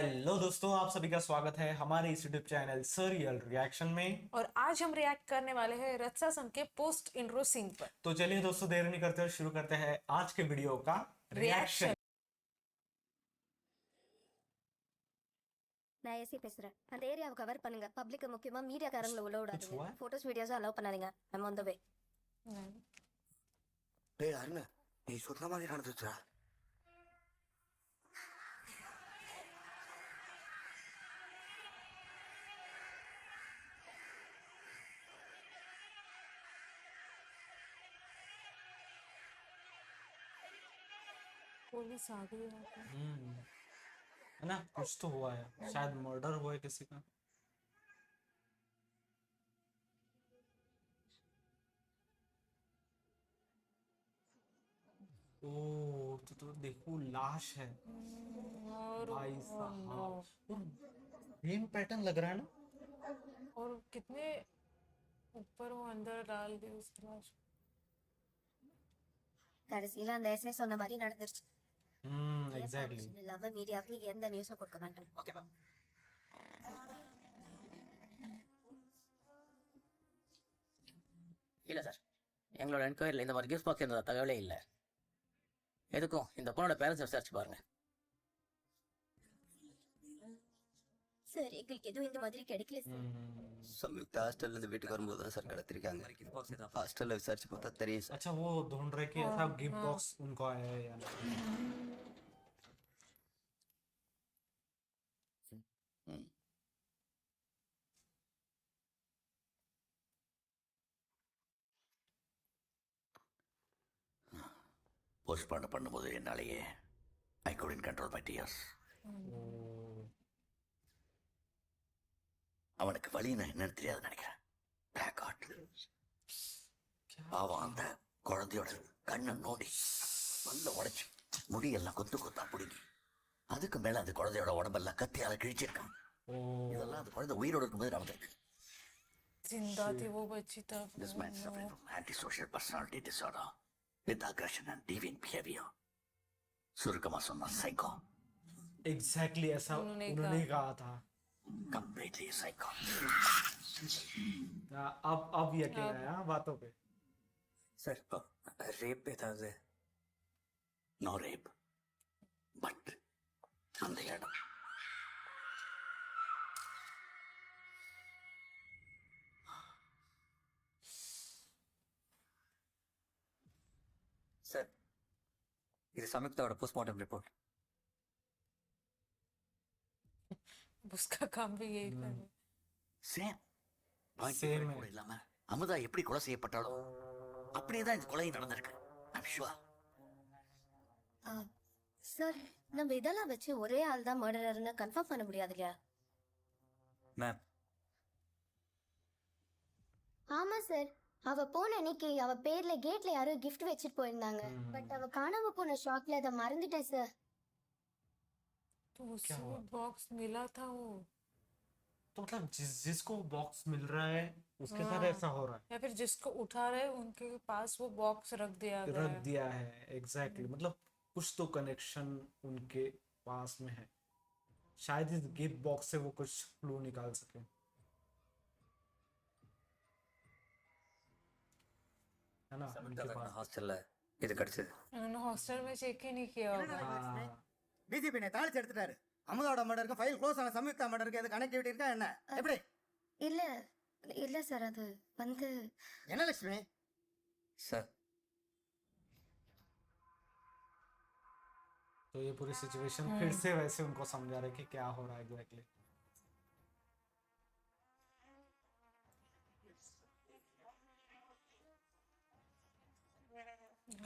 Hello दोस्तों, आप सभी का स्वागत है हमारे इस यूट्यूब चैनल सरियल रिएक्शन में। और आज हम रिएक्ट करने वाले हैं रत्सासन के पोस्ट इंट्रो सीन पर। तो चलिए दोस्तों, देर नहीं करते हुए शुरू करते हैं आज के वीडियो का रिएक्शन। நான் ஏசி பேசுறேன். அந்த ஏரியாவை கவர் பண்ணுங்க. பப்ளிக் முக்கியமா மீடியாக்காரங்களை உள்ள कुछ விடாதீங்க. हुआ है? போட்டோஸ் வீடியோஸ் அலோவ் பண்ணாதீங்க. நம்ம on the way. டேய் அருண், நீ சொன்ன மாதிரி நடந்துச்சா? पुलिस आ गई है। है ना, कुछ तो हुआ है, शायद मर्डर हुआ है किसी का। ओ तो देखो, लाश है और भाई साहब। और सेम पैटर्न लग रहा है ना। और कितने ऊपर वो अंदर डाल दी उस लाश। கடைசியில அந்த எஸ்ஐ சொன்ன மாதிரி நடந்துருச்சு. एग्जैक्टली। இல்லாம மீடியாவுக்கு எந்த நியூஸும் கொடுக்க மாட்டோம். ஓகேவா? இல்லை சார், எங்களோட என்கொயரியில் இந்த மாதிரி கிஃப்ட் பாக்ஸ் இருந்த தகவலே இல்லை. எதுக்கும் இந்த பொண்ணோட பேரண்ட்ஸ் விசாரிச்சு பாருங்க. சார் எங்களுக்கு எதுவும் இந்த மாதிரி கிடைக்கல சார். संयुक्त हॉस्टल இருந்து வீட்டுக்கு வரும்போது தான் சார் கடத்திருக்காங்க. ஹாஸ்டல்ல விசாரிச்சு பார்த்தா தெரியும் சார். अच्छा, वो ढूंढ रहे कि ऐसा गिफ्ट बॉक्स उनको आया है या नहीं। போஸ்ட்மார்ட்டம் பண்ணும்போது என்னாலேயே ஐ couldn't control my tears. அவனுக்கு வழி நான் என்னன்னு தெரியாது நினைக்கிறேன். Black heart. பாவம் அந்த குழந்தையோட கண்ணை நோண்டி வந்து உடைச்சு முடியெல்லாம் கொத்து கொத்தா பிடிங்கி அதுக்கு மேல அந்த குழந்தையோட உடம்பெல்லாம் கத்தியால கிழிச்சிருக்கான். இதெல்லாம் அந்த குழந்தை உயிரோடு இருக்கும்போது நடந்திருக்கு. जिंदा थी वो बच्ची तब। This man suffering from antisocial personality disorder with aggression and deviant behavior. सुरकमा सोना साइको. एग्जैक्टली ऐसा उन्होंने कहा था। Completely psycho. अब यकीन आया बातों पे। सर रेप पे था उसे. No rape. But அந்த இடம் சார், இது சம்யுக்தாவோட போஸ்ட்மார்ட்டம் ரிப்போர்ட். उसका काम भी यही कर। சேம் Same கூட இல்லாம அமுதா எப்படி கொலை செய்யப்பட்டாலோ அப்படியே தான் இந்த கொலை நடந்திருக்கு. I'm sure. சார் நம்ம இதெல்லாம் வச்சு ஒரே ஆள் தான் மர்டரர்னு கன்ஃபார்ம் பண்ண முடியாது இல்லையா? மேம், ஆமா சார், அவ போன அன்னைக்கு அவ பேர்ல கேட்ல யாரோ கிஃப்ட் வச்சிட்டு போயிருந்தாங்க. பட் அவ காணாம போன ஷாக்ல அதை மறந்துட்டேன் சார். तो उससे वो बॉक्स मिला था वो, तो मतलब जिसको बॉक्स मिल रहा है उसके साथ ऐसा हो रहा या फिर जिसको उठा रहे उनके पास वो बॉक्स रख दिया है, गया रख है। दिया है। एग्जैक्टली, मतलब कुछ तो कनेक्शन उनके पास में है। शायद इस गिफ्ट बॉक्स से वो कुछ क्लू निकाल सके। है ना, उनके पास। ஹாஸ்டல்ல இது கிடைச்சது. उन्होंने हॉस्टल में चेक ही नहीं किया होगा। हाँ, டிஜிபி தாளிச்சு எடுத்துட்டாரு. அமுதோட மர்டருக்கு ஃபைல் க்ளோஸ் ஆன சம்யுக்தா மர்டருக்கு எது கனெக்டிவிட்டி இருக்கா என்ன? எப்படி? இல்ல இல்ல சார், அது வந்து என்ன லட்சுமி? சார், तो ये पूरी सिचुएशन फिर से वैसे उनको समझा रहे कि क्या हो रहा है एग्जैक्टली।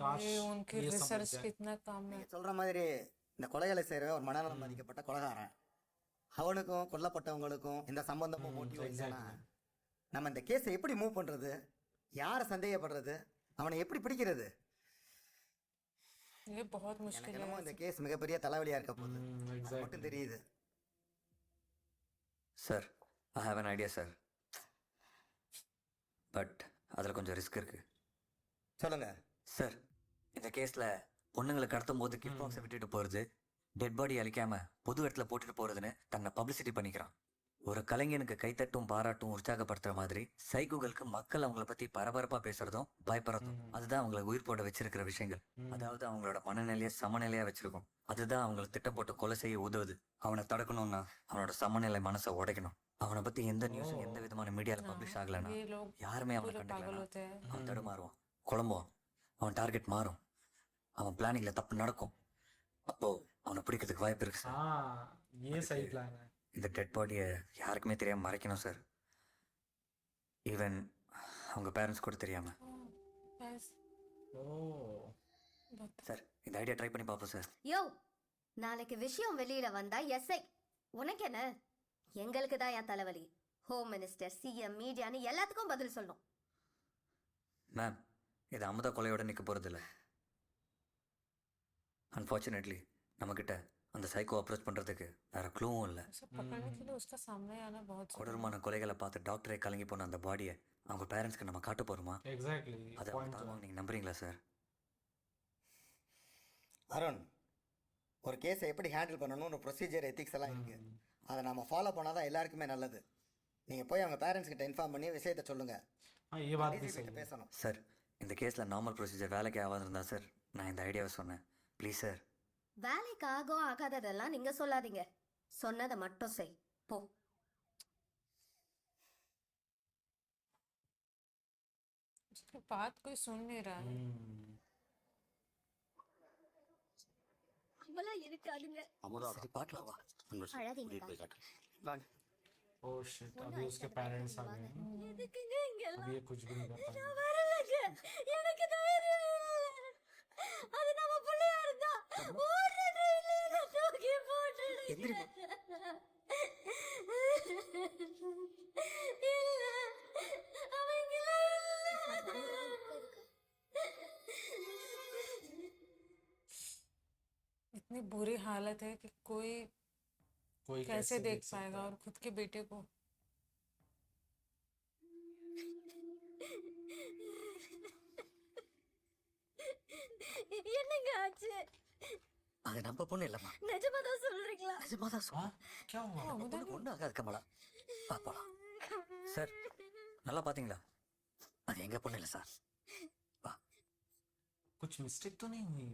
काश ये उनके ये समझ रिसर्च जाए। कितना काम में। நீங்க சொல்ற மாதிரி இந்த கொலைகளை செய்யற ஒரு மனநலம் பாதிக்கப்பட்ட கொலைகாரன். அவனுக்கும் கொல்லப்பட்டவங்களுக்கும் இந்த சம்பந்தமும் மோட்டிவ் இல்லைன்னா நம்ம இந்த கேஸை எப்படி மூவ் பண்றது? யாரை சந்தேகப்படுறது? அவனை எப்படி பிடிக்கிறது? ये बहुत எனக்கு मुश्किल என்னமோ है। இந்த கேஸ் மிகப்பெரிய தலைவலியா இருக்க போகுது. அது एग्जैक्टली। மட்டும் தெரியுது. Sir, I have an idea sir. But அதில் கொஞ்சம் ரிஸ்க் இருக்கு. சொல்லுங்க. சார், இந்த கேஸில் பொண்ணுங்களை கடத்தும் போது கிஃப்ட் பாக்ஸை விட்டுட்டு போகிறது, டெட் பாடி அழிக்காம பொது இடத்துல போட்டுட்டு போறதுன்னு தன்னை பப்ளிசிட்டி பண்ணிக்கிறான். ஒரு கலைஞனுக்கு கைத்தட்டும் பாராட்டும் உற்சாகப்படுத்துற மாதிரி சைக்கோகளுக்கு மக்கள் அவங்கள பத்தி பரபரப்பா பேசுறதும் பயப்படுறதும் அதுதான் அவங்களை உயிர் போட வச்சிருக்கிற விஷயங்கள். அதாவது அவங்களோட மனநிலையை சமநிலையா வச்சிருக்கும். அதுதான் அவங்களை திட்டம் போட்டு கொலை செய்ய உதவுது. அவனை தடுக்கணும்னா அவனோட சமநிலை மனசை உடைக்கணும். அவனை பத்தி எந்த நியூஸும் எந்த விதமான மீடியால பப்ளிஷ் ஆகலைன்னா ये लोग யாருமே அவனை पूरे पागल கண்டுக்கலனா होते हैं। அவன் தடுமாறுவான், குழம்புவான், அவன் டார்கெட் மாறும், அவன் பிளானிங்ல தப்பு நடக்கும். அப்போ அவனை பிடிக்கிறதுக்கு வாய்ப்பு இருக்கு சார். हाँ ये सही प्लान है. இந்த டெட் பாடியை யாருக்குமே தெரியாம மறைக்கணும் சார். ஈவன் அவங்க பேரண்ட்ஸ் கூட தெரியாம. Guys, ओह but சார் இந்த ஐடியா ட்ரை பண்ணி பார்ப்போம் சார். யோ நாளைக்கு விஷயம் வெளியில வந்தா எஸ்ஐ உனக்கு என்ன? எங்களுக்கு தான் என் தலைவலி. ஹோம் மினிஸ்டர், சிஎம், மீடியான்னு எல்லாத்துக்கும் பதில் சொல்லணும். மேம் இது அமுதா கொலையோட நிற்க போகிறதில்ல. அன்ஃபார்ச்சுனேட்லி நம்மக்கிட்ட அந்த சைக்கோ அப்ரோச் பண்ணுறதுக்கு வேற க்ளூவும் இல்லை. उसे पकड़ने के लिए उसका सामने आना बहुत जरूरी है। கொடூரமான கொலைகளை பார்த்து டாக்டரே கலங்கி போன அந்த பாடியை அவங்க பேரண்ட்ஸ்க்கு நம்ம காட்ட போகிறோமா? एग्जैक्टली அதை पॉइंट அவங்க நீங்கள் நம்புறீங்களா சார்? அருண், ஒரு கேஸை எப்படி ஹேண்டில் பண்ணணும் ஒரு ப்ரொசீஜர் எத்திக்ஸ் எல்லாம் இருக்கு. அதை நம்ம ஃபாலோ பண்ணால் தான் எல்லாருக்குமே நல்லது. நீங்கள் போய் அவங்க பேரண்ட்ஸ் கிட்ட இன்ஃபார்ம் பண்ணி விஷயத்தை சொல்லுங்க. हाँ ये बात भी DCP सही கிட்ட है. பேசணும். சார் இந்த கேஸில் நார்மல் ப்ரொசீஜர் வேலைக்கு ஆகாது இருந்தா சார் நான் இந்த ஐடியாவை சொன்னேன். Please sir. வேலைக்கு ஆகும் ஆகாததெல்லாம் நீங்க சொல்லாதீங்க. சொன்னதை மட்டும் செய் போ. उसकी बात कोई सुन नहीं रहा है। அவளா இருக்காதுங்க. அமுதா சரி பார்க்கலாம் வா. அழாதீங்கக்கா. போய் காட்டு. வாங்க. ओह शिट अभी उसके पेरेंट्स आ गए हैं. எதுக்குங்க இங்க अभी ये कुछ भी नहीं कर पाएंगे. வரலங்க. எனக்கு தைரியம் இல்ல. அது நம்ம புள்ளையா இருந்தா ஓடுற ட்ரெயின்ல தூக்கி போட்டுடுங்க. இல்ல அவங்க इतनी बुरी हालत है कि कोई कोई कैसे देख सकता पाएगा है? और खुद के बेटे को। என்னங்க ஆச்சு? அது நம்ம பொண்ணு இல்லைம்மா. நிஜமா தான் சொல்றீங்களா? நிஜமாக தான் हाँ क्या हुआ? ஒன்றும் ஆகாது கமலா. வா போலாம். சார் நல்லா பார்த்தீங்களா? அது எங்கள் பொண்ணு இல்லை சார். வா. कुछ मिस्टेक तो नहीं हुई?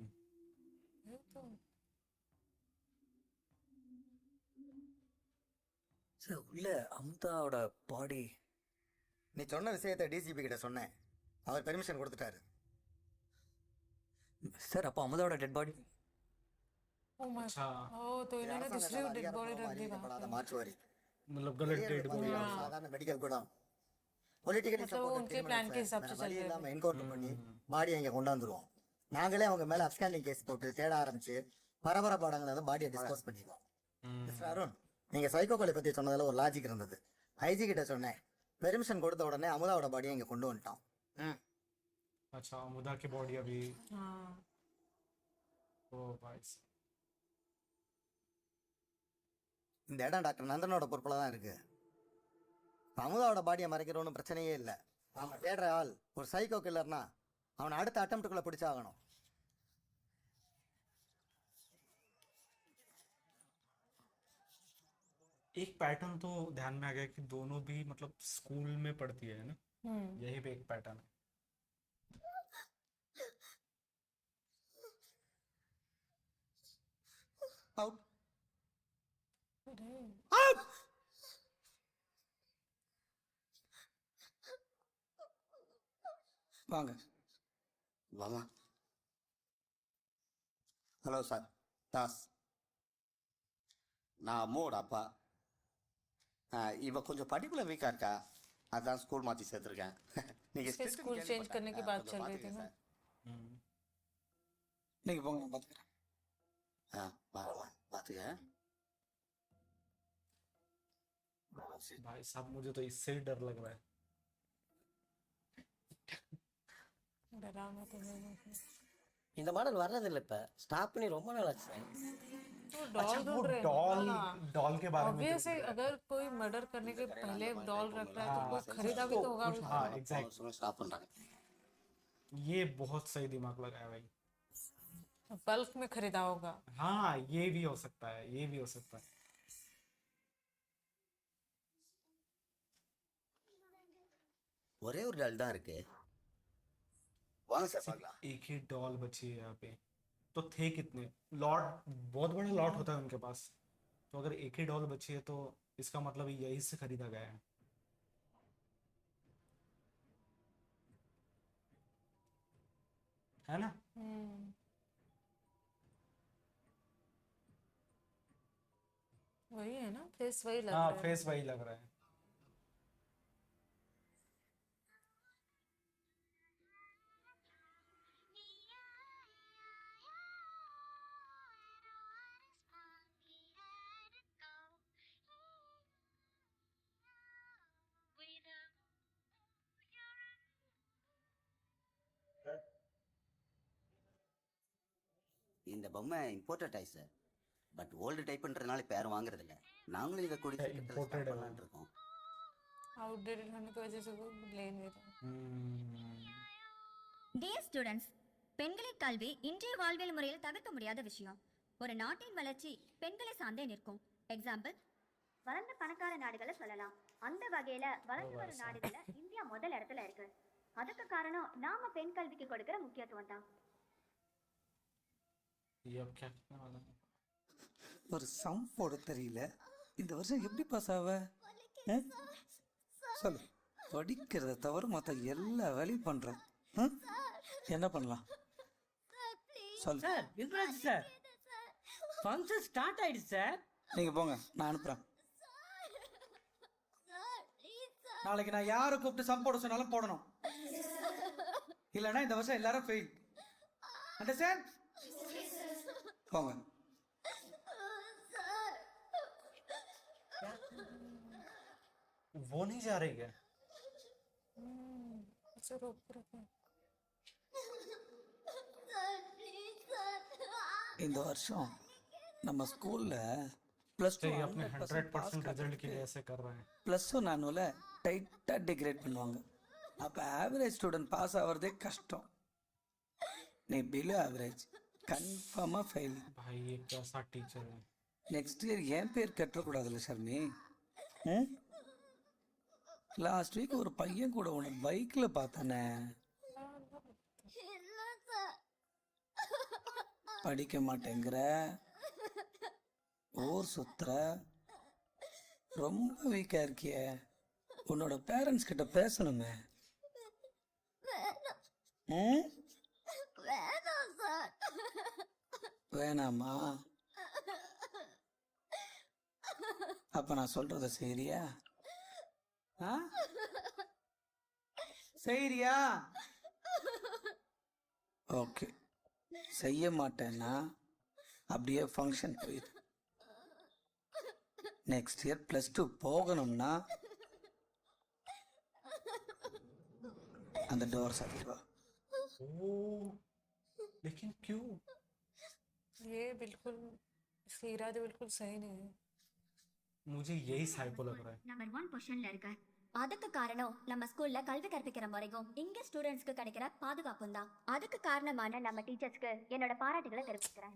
ये तो சார் உள்ள அமுதாவோட பாடி. நீ சொன்ன விஷயத்தை டிசிபி கிட்ட சொன்னேன். அவர் பெர்மிஷன் கொடுத்துட்டாரு. சார் அப்போ அமுதாவோட டெட் பாடி. ओ माय अच्छा ओ तो इन्होंने दूसरी डेड बॉडी रख दी वहाँ அதிகாரப்படாத पे। மார்ச்சுவரி. मतलब गलत डेड बॉडी. சாதாரண மெடிக்கல் கூட பொலிட்டிக்கலி मतलब वो उनके प्लान के हिसाब से चल रहे இல்லாம थे। என்கவுண்டர் பண்ணி பாடியை இங்க கொண்டாந்துருவோம். நாங்களே அவங்க மேல அப்ஸ்காண்டிங் கேஸ் போட்டு தேட ஆரம்பிச்சு பரபரப்பாடங்களை வந்து பாடியை டிஸ்போஸ் பண்ணிடுவோம். மிஸ்டர் அருண், நீங்க சைக்கோ கொலை பத்தி சொன்னதுல ஒரு லாஜிக் இருந்தது. ஐஜி கிட்ட சொன்னேன். பெர்மிஷன் கொடுத்த உடனே அமுதாவோட பாடியை இங்க கொண்டு வந்துட்டோம். अच्छा अमुदा की बॉडी अभी. हाँ ओ भाई साहब. இந்த இடம் டாக்டர் நந்தனோட பொறுப்புல தான் இருக்கு. இப்ப அமுதாவோட பாடியை மறைக்கிறவனும் பிரச்சனையே இல்லை. அவன் தேடுற ஆள் ஒரு சைக்கோ கில்லர்னா அவனை அடுத்த அட்டம்ப்டுக்குள்ள பிடிச்சாகணும். एक पैटर्न तो ध्यान में आ गया कि दोनों भी मतलब स्कूल में पढ़ती है ना. यही पे एक पैटर्न है. அவுட். अरे வாங்க. வாமா. Hello sir, Das. நான் அம்மாவோட அப்பா. இவ கொஞ்சம் படிப்பில் வீக்காக இருக்கா, அதான் ஸ்கூல் மாற்றி சேர்த்துருக்கேன். நீங்கள் इसके स्कूल चेंज करने की बात चल रही थी ना। நீங்கள் போங்க, நான் பார்த்துக்கிறேன். பார்த்துக்க. भाई साहब मुझे तो इससे ही डर लग रहा है. डरावना तो है। இந்த மாடல் வர்றதில்லை இப்போ. ஸ்டாப் பண்ணி ரொம்ப நாள் ஆச்சு. तो अच्छा डॉल वो ढूंढ रहे डॉल हैं। डॉल के बारे में ऑब्वियस है, अगर कोई मर्डर करने के पहले डॉल रख रहा है तो कोई खरीदा भी तो होगा कुछ उसको। हाँ एग्जैक्ट. ஸ்டாப் பண்ணுறாங்க. ये बहुत सही दिमाग लगाया भाई. बल्क में खरीदा होगा। हाँ, ये भी हो सकता है, ये भी हो सकता है। ஒரே ஒரு டால் தான் இருக்கு. வாங்க சார் सिर्फ பார்க்கலாம். एक ही डॉल बची है यहाँ पे। तो थे कितने लॉट? बहुत बड़ा लॉट होता है उनके पास। तो अगर एक ही डॉल बची है तो इसका मतलब यही से खरीदा गया है ना? वही है ना, फेस वही लग हाँ, रहा है। फेस वही लग रहा है। இந்த பொம்மை imported type sir. But old டைப்ன்றதுனால இப்போ யாரும் வாங்குறதில்ல. நாங்களும் இதை கூடிய சீக்கிரத்தில் imported ஸ்டார்ட் है वो। பண்ணலாம்னு இருக்கோம். आउटडेटेड होने की वजह से वो ले नहीं रहा। டியர் ஸ்டூடெண்ட்ஸ், பெண்களின் கல்வி இன்றைய வாழ்வியல் முறையில் தவிர்க்க முடியாத விஷயம். ஒரு நாட்டின் வளர்ச்சி பெண்களை சார்ந்தே நிற்கும். எக்ஸாம்பிள், வளர்ந்த பணக்கார நாடுகளை சொல்லலாம். அந்த வகையில வளர்ந்து வரும் நாடுகள்ல இந்தியா முதல் இடத்துல இருக்கு. அதுக்கு காரணம் நாம பெண் கல்விக்கு கொடுக்கிற முக்கியத்துவம் தான். ये अब क्या करने वाला है? ஒரு சம் போட தெரியல, இந்த வருஷம் எப்படி பாஸ் ஆவ? ஆ? சொல்லு. படிக்கிறத தவிர மற்ற எல்லா வேலையும் பண்றேன். ஆ? என்ன பண்ணலாம் சொல்லு. Sir, Yuvraj sir, function start ஆயிடுச்சு சார். நீங்க போங்க, நான் அனுப்புறேன். நாளைக்கு நான் யாரை கூப்பிட்டு சம் போட சொன்னாலும் போடணும், இல்லைன்னா இந்த வருஷம் எல்லாரும் ஃபெயில். அண்டர்ஸ்டாண்ட்? போங்க. वो नहीं जा रही क्या? अच्छा, रोक रखा। இந்த வருஷம் நம்ம ஸ்கூல்ல ப்ளஸ் டூ तो ये अपने 100% रिजल्ट के लिए ऐसे कर रहे हैं। ப்ளஸ் ஒன் ஆனுவல டைட்டாக டெக்கரேட் பண்ணுவாங்க. அப்போ ஆவரேஜ் ஸ்டூடெண்ட் பாஸ் ஆகிறதே கஷ்டம். நீ பிலோ ஆவரேஜ், கன்ஃபார்மாக ஃபெயில். भाई ये कैसा टीचर है? நெக்ஸ்ட் இயர் என் பேர் கட்டக்கூடாதுல்ல ஷர்மி? ம்? லாஸ்ட் வீக் ஒரு பையன் கூட உன்னை பைக்கில் பார்த்தானே, படிக்க மாட்டேங்கிற, ஊர் சுத்துற, ரொம்ப வீக்கா இருக்கிய. உன்னோட பேரண்ட்ஸ் கிட்ட பேசணுமே. ம்? வேணாமா? அப்ப நான் சொல்றத செய்றியா? ஆ? செய்றியா? ஓகே. செய்ய மாட்டேன்னா அப்படியே ஃபங்க்ஷன் போயிரு. நெக்ஸ்ட் இயர் ப்ளஸ் டூ போகணும்னா அந்த டோர் சாத்திட்டு வா. ओ, लेकिन क्यों? ये बिल्कुल सीरा तो बिल्कुल सही नहीं है। मुझे यही साइको लग रहा है। நம்பர் 1 பொசிஷன்ல இருக்க. அதுக்கு காரணம் நம்ம ஸ்கூல்ல கல்வி கற்பிக்கிற முறையும் இங்க ஸ்டூடெண்ட்ஸ்க்கு கிடைக்கிற பாதுகாப்பும் தான். அதுக்கு காரணமான நம்ம டீச்சர்ஸ்க்கு என்னோட பாராட்டுகளை தெரிவிச்சுக்கிறேன்.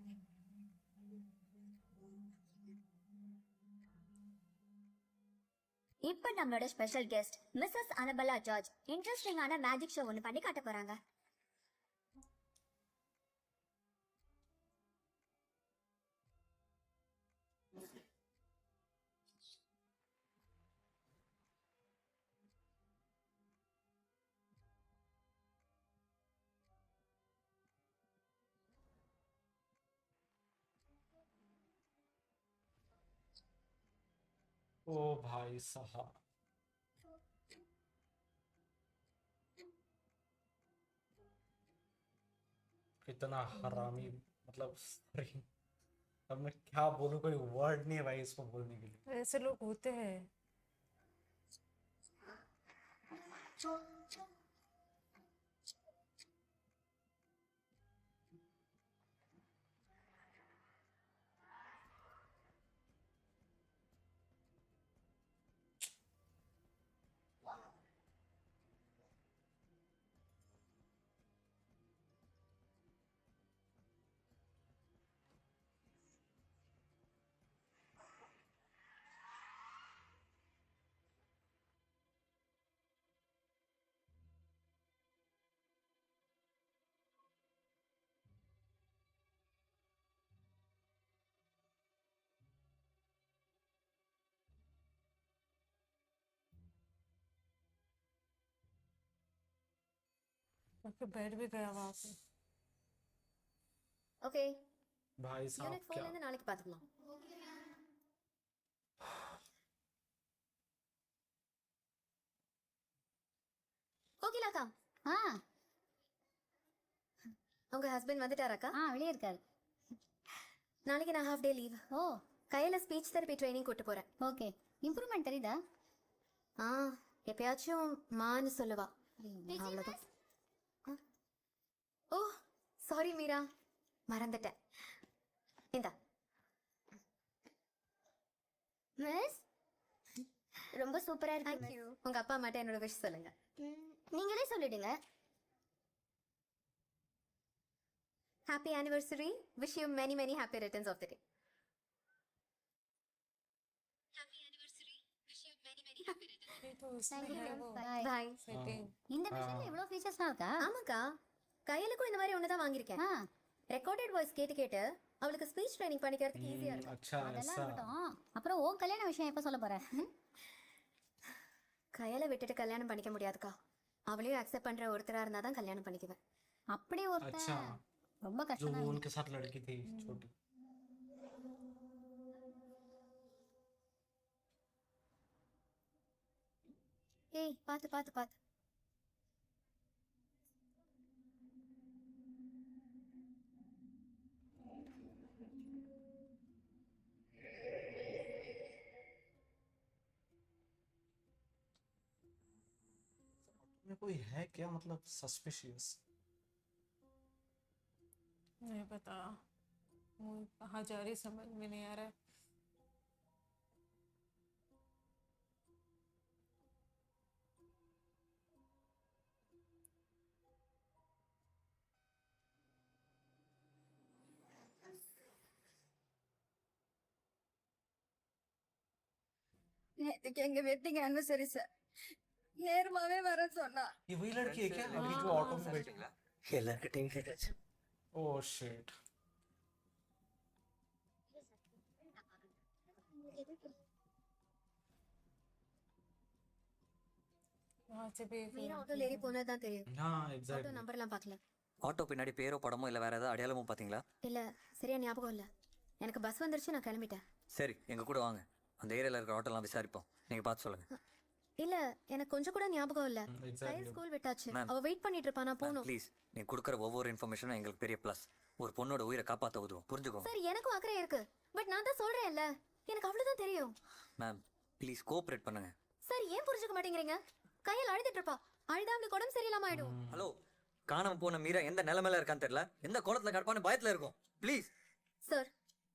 இப்போ நம்மளோட ஸ்பெஷல் கெஸ்ட் மிஸ்ஸஸ் அனபலா ஜார்ஜ் இன்ட்ரெஸ்டிங்கான மேஜிக் ஷோ ஒன்று பண்ணி காட்ட போறாங்க. ओ भाई साहब, कितना हरामी, मतलब सॉरी, अब मैं क्या बोलूं, कोई वर्ड नहीं है भाई इसको बोलने के लिए। ऐसे लोग होते हैं। ओके बैठ भी गया वहां पे। ஓகே भाई साहब யூனிட் 4ல क्या இருந்து நாளைக்கு பார்த்துக்கலாம். கோகிலாக்கா, ஆ உங்க ஹஸ்பண்ட் வந்துட்டாராக்கா? வெளியே இருக்காரு. நாளைக்கு நான் ஹாஃப் டே லீவ். ஓ கையில ஸ்பீச் தெரப்பி ட்ரைனிங் கூட்டு போறேன். ஓகே. இம்ப்ரூவ்மெண்ட் தெரியுதா? ஆ எப்பயாச்சும் மான்னு சொல்லுவா, அவ்வளவுதான். ஆ. ஓ சாரி மீரா, மறந்துட்டேன். இந்தா. மிஸ் ரொம்ப சூப்பரா இருக்கு. தேங்க்யூ. உங்க அப்பா அம்மாட்ட என்னோட விஷ் சொல்லுங்க. நீங்களே சொல்லிடுங்க. Happy anniversary. Wish you many many happy returns of the day. ये तो उसमें Thank you. है वो Bye. பாய். सेटिंग। இந்த மிஷின்ல இவ்வளவு ஃபீச்சர்ஸ்லாம் இருக்கா? ஆமாக்கா, கையலுக்கும் இந்த மாதிரி ஒன்று தான் வாங்கியிருக்கேன். ஆ ரெக்கார்டட் வாய்ஸ் கேட்டு கேட்டு அவளுக்கு ஸ்பீச் ட்ரைனிங் பண்ணிக்கிறதுக்கு ஈஸியா இருக்கும். अच्छा அதெல்லாம் ऐसा இருக்கட்டும். அப்புறம் உன் கல்யாண விஷயம் எப்போ சொல்ல போற? கையில விட்டுட்டு கல்யாணம் பண்ணிக்க முடியாதுக்கா. அவளையும் அக்செப்ட் பண்ற ஒருத்தரா இருந்தா தான் கல்யாணம் பண்ணிக்குவேன். அப்படி अच्छा ஒருத்தன் ரொம்ப जो கஷ்டம் वो தான். उनके साथ लड़की थी छोटी। ஏய் பாத்து பாத்து பாத்து. में कोई है क्या, मतलब सस्पिशियस? नहीं पता, वो कहाँ जा रही समझ में नहीं आ रहा है। நேற்றுக்கு எங்க வெட்டிங் ஆனிவர்சரி சார், நேர்மாவே வர சொன்னா. ये वही लड़की है क्या अभी जो ऑटो में बैठी? எல்லாருக்கிட்டையும் கேட்டாச்சு. Oh shit. वहां से भी மீரா ஆட்டோல ஏறி போனதுதான் தெரியும். हाँ ஆட்டோ एग्जैक्टली। நம்பர்லாம் பார்க்கல. ஆட்டோ பின்னாடி பேரோ படமோ இல்லை வேற ஏதாவது அடையாளமோ பார்த்தீங்களா? இல்ல சரியா ஞாபகம் இல்ல. எனக்கு பஸ் வந்துருச்சு, நான் கிளம்பிட்டேன். சரி, எங்க கூட வாங்க, அந்த ஏரியாவில் இருக்கிற ஆட்டோலாம் விசாரிப்போம். நீங்கள் பார்த்து சொல்லுங்க. இல்ல எனக்கு கொஞ்சம் கூட ஞாபகம் இல்ல. கையில் एग्जैक्टली। ஸ்கூல் விட்டாச்சு, Ma'am. அவ வெயிட் பண்ணிட்டு இருப்பா, நான் போகணும். ப்ளீஸ், நீங்கள் கொடுக்குற ஒவ்வொரு இன்ஃபர்மேஷனும் எங்களுக்கு பெரிய ப்ளஸ். ஒரு பொண்ணோட உயிரை காப்பாற்ற உதவும், புரிஞ்சுக்கோங்க. சார் எனக்கும் அக்கறை இருக்கு, பட் நான் தான் சொல்றேன்ல, எனக்கு அவ்வளவுதான் தெரியும். மேம் ப்ளீஸ் கோஆப்ரேட் பண்ணுங்க. சார் ஏன் புரிஞ்சுக்க மாட்டேங்கிறீங்க? கையில் அழுதுட்டு இருப்பா, அழுதா அவளுக்கு உடம்பு சரியில்லாம ஆயிடும். ஹலோ, காணாம போன மீரா எந்த நிலைமையில இருக்கான்னு தெரியல, எந்த கோலத்துல கடப்பான்னு பயத்துல இருக்கும். ப்ளீஸ் சார்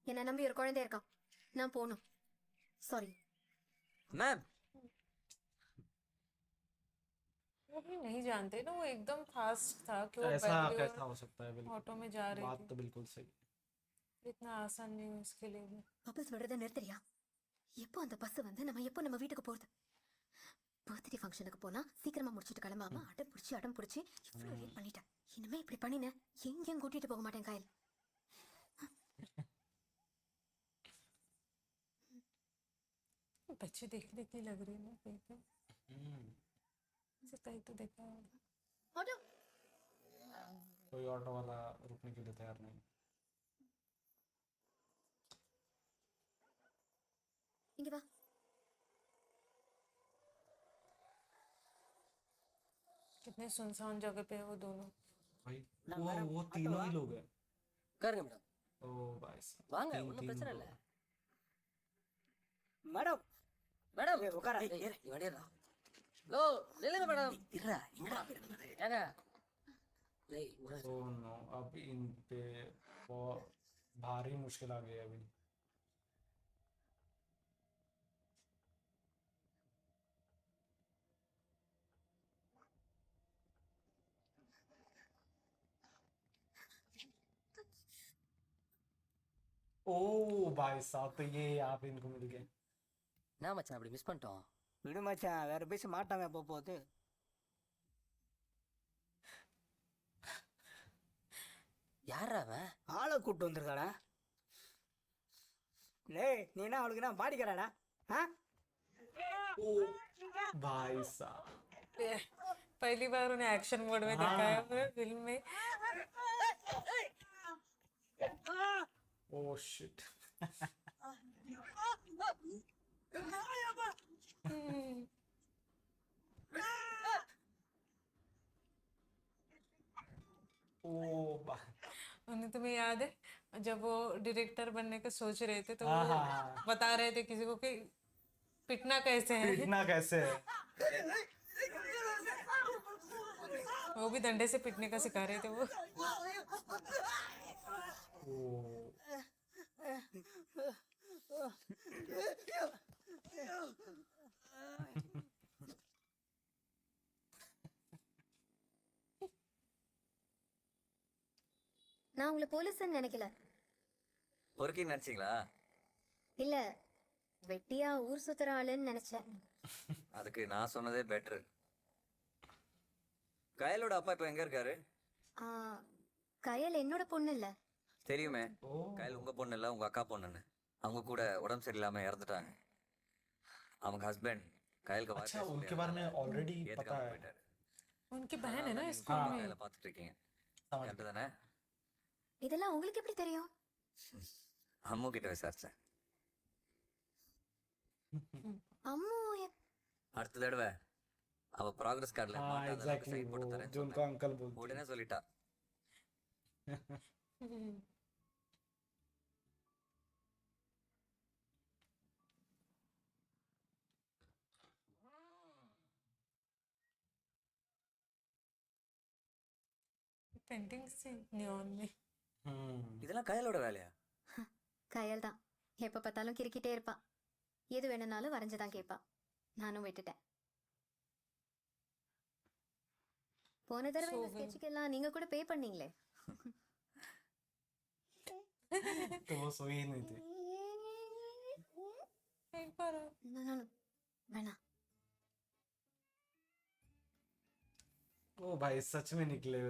என்ன நம்பி ஒரு குழந்தை இருக்கான், நான் போகணும். சாரி. மேம். वो भी नहीं जानते ना, वो एकदम फास्ट था कि वो ऐसा बैठ गई कैसा और हो सकता है? बिल्कुल ऑटो में जा रही बात थी। तो बिल्कुल सही। इतना आसान नहीं है उसके लिए भी। பஸ் விடுறத நிறுத்துறியா? எப்போ அந்த பஸ் வந்து நம்ம வீட்டுக்கு போறது? பர்த்டே ஃபங்க்ஷனுக்கு போனா சீக்கிரமா முடிச்சிட்டு கிளம்பாம அடம் பிடிச்சி இவ்வளவு லேட் பண்ணிட்டேன். இனிமே இப்படி பண்ணின எங்கேயும் கூட்டிட்டு போக மாட்டேன் கையில். बच्चे देखने की लग रही है ना कहीं पे, ऐसे कहीं तो देखा है। ஆட்டோ कोई ऑटो वाला रुकने के लिए तैयार नहीं। இங்க வா. कितने सुनसान जगह पे है वो दोनों। भाई ना, वो मैडम, वो ऑटो तीनों आ? ही लोग हैं। உட்காருங்க மேடம். ओ भाई साहब, வாங்க, तीन ஒன்றும் तीन பிரச்சனை लोग இல்லை. हैं। மேடம் மேடம் உட்கார. ஏய், ஏறு, நீ வண்டியேறா. ஹலோ, நில்லுங்க மேடம். இருடா, எங்கடா ஏங்க. ஏய், ओ नो, अब इन पे बहुत भारी मुश्किल आ गई है अभी। ओ भाई साहब, तो ये आप इनको मिल गए। என்ன மச்சான் அப்படி மிஸ் பண்ணிட்டோம்? விடு மச்சான், வேற பேசி மாட்டாம போகுது. யாரா அவன்? ஆளை கூப்பிட்டு வந்திருக்காடா. லே நீ என்ன அவளுக்கு நான் பாடிக்கிறாடா? ஆ ओ भाई साहब, पहली बार उन्हें एक्शन मोड में देखा है पूरे फिल्म में। Oh shit. ओह उन्हें तुम्हें याद है जब वो डायरेक्टर बनने का सोच रहे थे तो हाँ वो हाँ हाँ, बता रहे थे किसी को कि पिटना कैसे है। पीटना कैसे है। वो भी डंडे से पिटने का सिखा रहे थे वो। ओह நான் உங்களை போலீஸ்ன்னு நினைக்கல. பொறுக்கி நினைச்சிங்களா? இல்ல, வெட்டியா ஊர் சுத்துற ஆளுன்னு நினைச்சேன். அதுக்கு நான் சொன்னதே பெட்ரு. கயலோட அப்பா இப்போ எங்க இருக்காரு? ஆ, கயல் என்னோட பொண்ணு இல்ல. தெரியுமே, ஓ கயல் உங்க பொண்ணு இல்லை, உங்க அக்கா பொண்ணுன்னு. அவங்க கூட உடம்பு சரியில்லாம இறந்துட்டாங்க. அவங்க ஹஸ்பண்ட் கயலுக்கு अच्छा, வாய்ஸ் उनके बारे में ऑलरेडी पता ஏத்துக்காம है। போயிட்டாரு. उनकी बहन है ना அதனால स्कूल நீங்க में। கயலை பார்த்துட்டு இருக்கீங்க. समझ கரெக்டு தானே? இதெல்லாம் உங்களுக்கு எப்படி தெரியும்? அம்மு கிட்ட விசாரிச்சேன். அம்மு அடுத்த தடவை அவ ப்ராக்ரஸ் கார்டில் हाँ மாட்டாத அளவுக்கு एग्जैक्टली, சைன் போட்டு वो தரேன்னு जो சொன்னேன். उनका अंकल बोलते हैं। உடனே சொல்லிட்டா. पेंटिंग से नियॉन में। இதெல்லாம் கயலோட வேலையா? கயல் தான். எப்ப பார்த்தாலும் கிறுக்கிட்டே இருப்பா. எது வேணும்னாலும் வரைஞ்சுதான் கேட்பா. நானும் விட்டுட்டேன். போன தடவை இந்த ஸ்கெட்சுக்கு எல்லாம் நீங்க கூட பே பண்ணீங்களே. तो वो सोई ही नहीं थी। एक बार வேணாம். ओ भाई सच में निकले।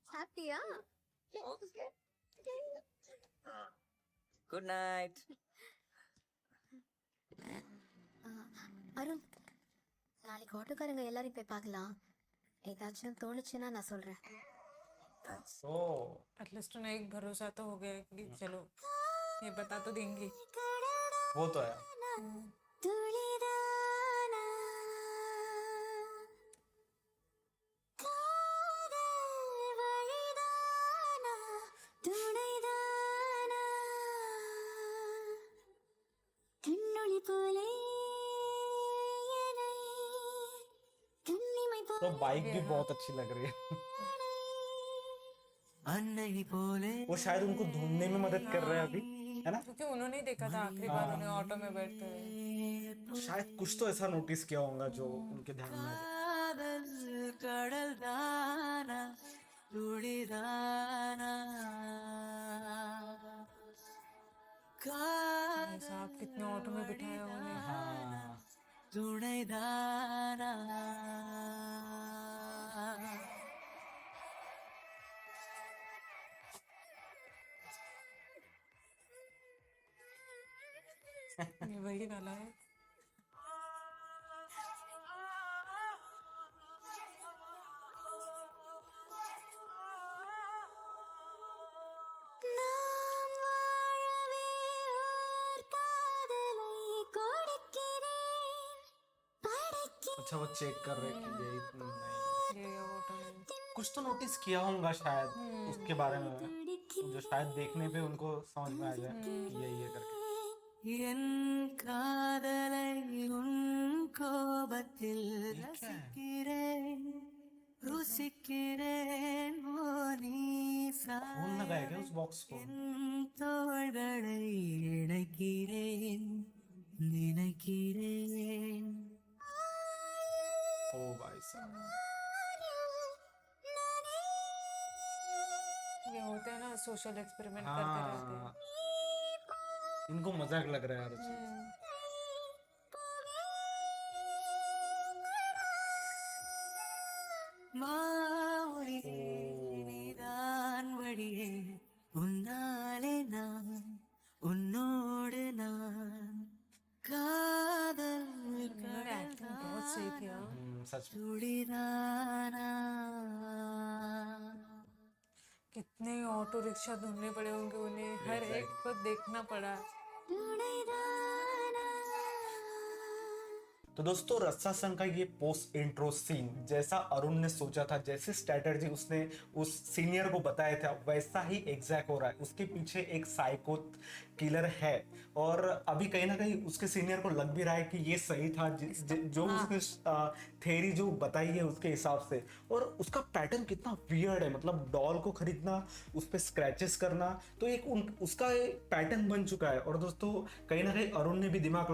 ஹாப்பியா? Good night. அருண், நாளைக்கு ஆட்டோக்காரங்க எல்லாரையும் போய் பார்க்கலாம். ஏதாச்சும் தோணுச்சுன்னா நான் சொல்றேன். ओ एटलीस्ट उन्हें एक भरोसा तो हो गया कि चलो ये बता तो देंगी। वो तो है। तो बाइक भी बहुत अच्छी लग रही है। वो शायद उनको ढूंढने में मदद कर रहे हैं अभी, है ना? क्योंकि उन्होंने ही देखा था आखिरी बार उन्हें ऑटो में बैठते हुए। शायद कुछ तो ऐसा नोटिस किया होगा जो उनके ध्यान में आ भाई साहब कितने ऑटो में बिठाया उन्हें। हाँ ये वही वाला है। अच्छा, वो चेक कर रहे हैं कि ये नहीं, ये ऑटो में कुछ तो नोटिस किया होगा शायद उसके बारे में, जो शायद देखने पे उनको समझ में आ जाए कि ये करके। என் காதலை உன் கோபத்தில் ரசிக்கிறேன் ருசிக்கிறேன் ஓ நீ फोन लगाया क्या उस बॉक्स को? தோள்களை இணைக்கிறேன் நினைக்கிறேன் ओ भाई साहब, ये होते हैं ना सोशल एक्सपेरिमेंट करते रहते हाँ हैं। इनको मजाक लग रहा है हर चीज। மாவொளியே நீதான் வழியே உன்னாலே நான் உன்னோடு நான் காதல் इन्होंने एक्टिंग बहुत सच में। कितने ऑटो रिक्शा ढूंढने पड़े होंगे उन्हें, हर एक को देखना पड़ा। तो दोस्तों रस्सा सन का ये पोस्ट इंट्रो सीन जैसा अरुण ने सोचा था, जैसे स्ट्रेटजी उसने उस सीनियर को बताया था, वैसा ही एग्जैक्ट हो रहा है। उसके पीछे एक साइको किलर है और अभी कहीं ना कहीं उसके सीनियर को लग भी रहा है कि ये सही था जो उसने थ्योरी जो बताई है उसके हिसाब से। और उसका पैटर्न कितना वियर्ड है, मतलब डॉल को खरीदना, उस पर स्क्रैचेस करना, तो एक उसका पैटर्न बन चुका है। और दोस्तों कहीं ना कहीं अरुण ने भी दिमाग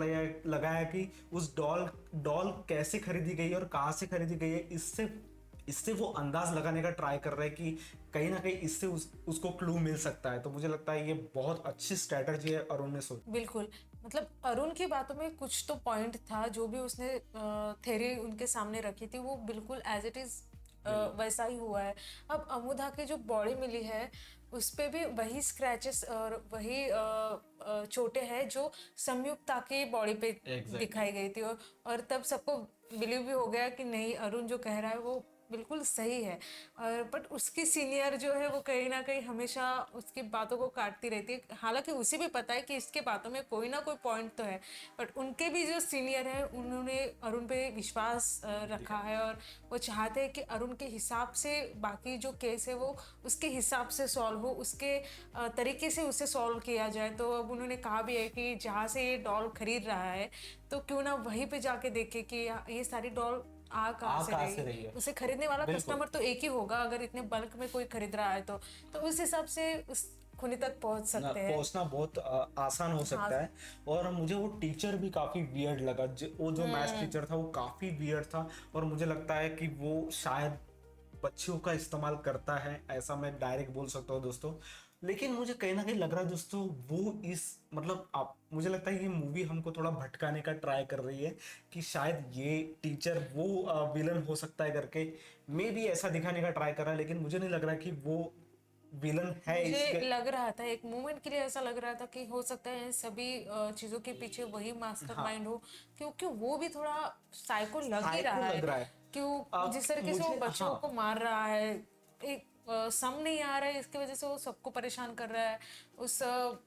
लगाया कि उस डॉल कैसे खरीदी गई और कहाँ से खरीदी गई है। इससे वो अंदाज लगाने का ट्राई कर रहे हैं कि कहीं ना कहीं इससे उसको क्लू मिल सकता है। तो मुझे लगता है ये बहुत अच्छी स्ट्रेटजी है अरुण ने सोची। बिल्कुल, मतलब अरुण की बातों में कुछ तो पॉइंट था, जो भी उसने थ्योरी उनके सामने रखी थी वो बिल्कुल एज इट इज वैसा ही हुआ है। अब अमुदा की जो बॉडी मिली है उस पे भी वही स्क्रैचेस और वही चोटें हैं जो संयुक्ता की बॉडी पे दिखाई गई थी। और तब सबको बिलीव भी हो गया कि नहीं, अरुण जो कह रहा है वो बिल्कुल सही है। और बट उसकी सीनियर जो है वो कहीं ना कहीं हमेशा उसकी बातों को काटती रहती है, हालांकि उसे भी पता है कि इसके बातों में कोई ना कोई पॉइंट तो है, बट उनके भी जो सीनियर है उन्होंने अरुण पे विश्वास रखा है और वो चाहते हैं कि अरुण के हिसाब से बाकी जो केस है वो उसके हिसाब से सॉल्व हो, उसके तरीके से उसे सॉल्व किया जाए। तो अब उन्होंने कहा भी है कि जहाँ से ये डॉल खरीद रहा है तो क्यों ना वहीं पे जाके देखे कि ये सारी डॉल आ कहाँ से रही है। उसे खरीदने वाला कस्टमर तो एक ही होगा, अगर इतने बल्क में कोई खरीद रहा है तो उस हिसाब से उस खुनी तक पहुंच सकते हैं। पहुंचना बहुत आसान हो सकता है। और मुझे वो टीचर भी काफी वियर्ड लगा, वो जो मैथ्स टीचर था वो काफी वियर्ड था। और मुझे लगता है कि वो शायद बच्चियों का इस्तेमाल करता है, ऐसा मैं डायरेक्ट बोल सकता हूँ दोस्तों। लेकिन मुझे कहीं ना कहीं लग रहा है दोस्तों वो मुझे लगता है ये मूवी हमको थोड़ा भटकाने का ट्राई कर रही है कि शायद ये टीचर वो विलन हो सकता है करके, मे भी ऐसा दिखाने का ट्राई कर रहा है। लेकिन मुझे नहीं लग रहा कि वो विलन है। मुझे लग रहा था एक मोमेंट के लिए, ऐसा लग रहा था कि हो सकता है सभी चीजों के पीछे वही मास्टरमाइंड हो, क्योंकि वो भी थोड़ा साइको लग ही रहा है। क्यों जिस तरीके से वो बच्चों को मार रहा है, एक सम नहीं आ रहा है, इसकी वजह से वो सबको परेशान कर रहा है। उस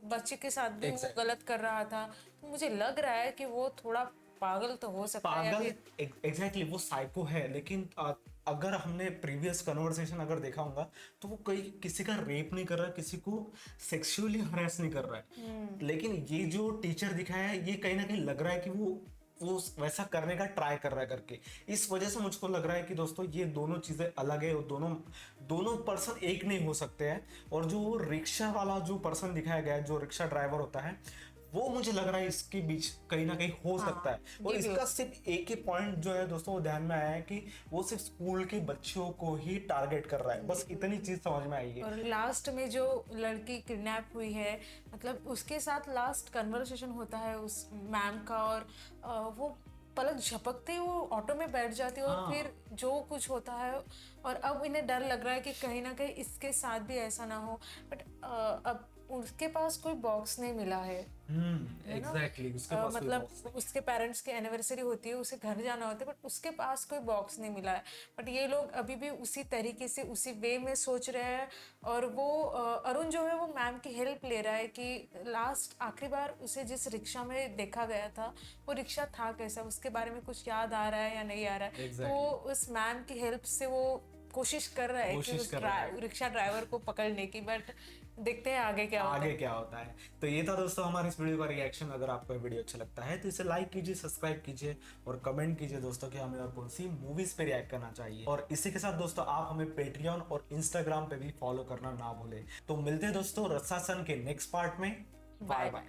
बच्चे के साथ भी वो गलत कर रहा था, तो मुझे लग रहा है कि वो थोड़ा पागल तो हो सकता है। एग्जैक्टली वो साइको है। लेकिन अगर हमने प्रीवियस कन्वर्सेशन अगर देखा होगा तो वो किसी का रेप नहीं कर रहा है, किसी को सेक्सुअली हरास नहीं कर रहा है। लेकिन ये जो टीचर दिखाया है ये कहीं ना कहीं लग रहा है कि वो वैसा करने का ट्राई कर रहा है करके। इस वजह से मुझको लग रहा है कि दोस्तों ये दोनों चीजें अलग है, और दोनों पर्सन एक नहीं हो सकते हैं। और जो रिक्शा वाला जो पर्सन दिखाया गया है, जो रिक्शा ड्राइवर होता है, वो मुझे लग रहा है इसके बीच कहीं ना कहीं हो सकता है। और इसका सिर्फ एक ही पॉइंट जो है दोस्तों वो ध्यान में आया है कि वो सिर्फ स्कूल के बच्चों को ही टारगेट कर रहा है, बस इतनी चीज समझ में आई है। और लास्ट में जो लड़की किडनैप हुई है, मतलब उसके साथ लास्ट कन्वर्सेशन होता है उस मैम का, और वो पलक झपकते ही वो ऑटो में बैठ जाती है और फिर जो कुछ होता है। और अब इन्हें डर लग रहा है कि कहीं ना कहीं इसके साथ भी ऐसा ना हो, बट अब उसके पास कोई बॉक्स नहीं मिला है। एग्जैक्टली उसके पास मतलब उसके पेरेंट्स की एनिवर्सरी होती है, उसे घर जाना होता है, बट उसके पास कोई बॉक्स नहीं मिला है। बट ये लोग अभी भी उसी तरीके से उसी वे में सोच रहे हैं। और वो अरुण जो है वो मैम की हेल्प ले रहा है कि लास्ट आखिरी बार उसे जिस रिक्शा में देखा गया था वो रिक्शा था कैसा, उसके बारे में कुछ याद आ रहा है या नहीं आ रहा है। तो उस मैम की हेल्प से वो कोशिश कर रहा है कि उस रिक्शा ड्राइवर को पकड़ने की। बट देखते हैं आगे क्या होता है। तो ये था दोस्तों हमारे इस वीडियो का रिएक्शन। अगर आपको ये वीडियो अच्छा लगता है तो इसे लाइक कीजिए, सब्सक्राइब कीजिए और कमेंट कीजिए दोस्तों कि हमें और कौन सी मूवीज पे रिएक्ट करना चाहिए। और इसी के साथ दोस्तों आप हमें पेट्रियन और इंस्टाग्राम पे भी फॉलो करना ना भूलें। तो मिलते हैं दोस्तों रस्सा सन के नेक्स्ट पार्ट में। Bye bye.